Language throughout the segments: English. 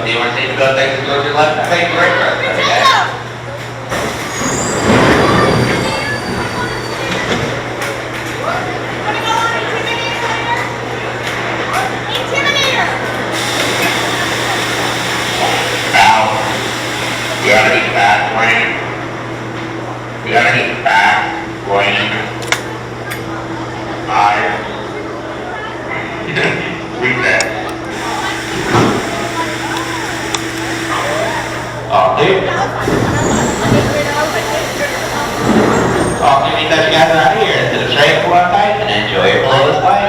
do you want to say to go take the door to your left? I think right, okay? Do you have any fast lane? Do you have any fast lane? Reset. Oh, dude. Oh, you mean that you guys are out here into the straight for one night and enjoy your floorless way?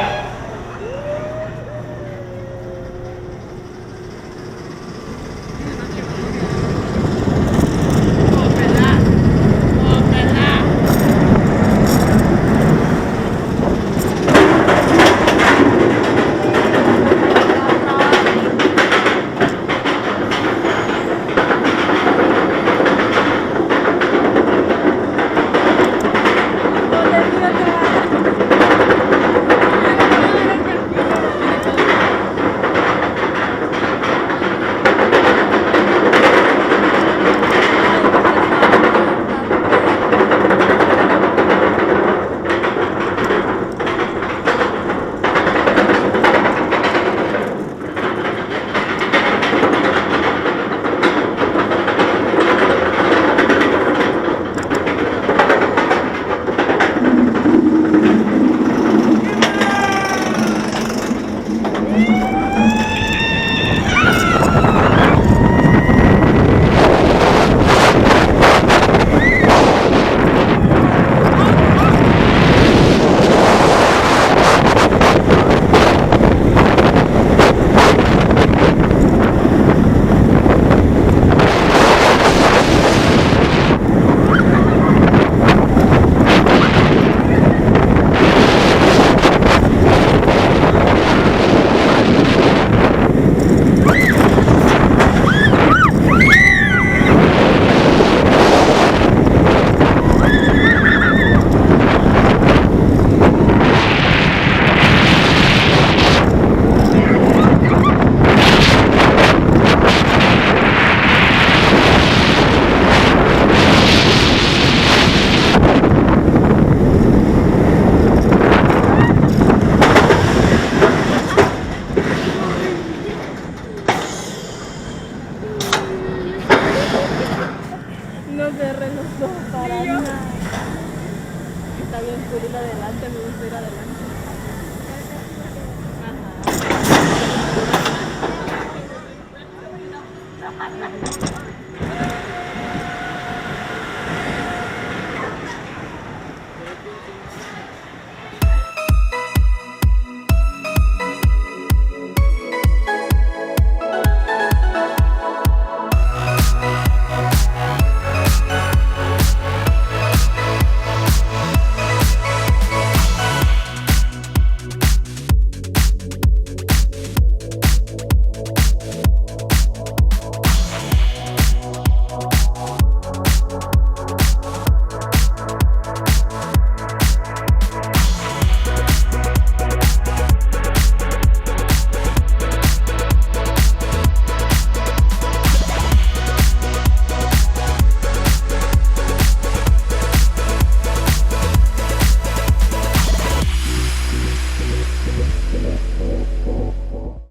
No cerré los ojos para nada. Está bien cool ir adelante, me gusta ir adelante. Ajá.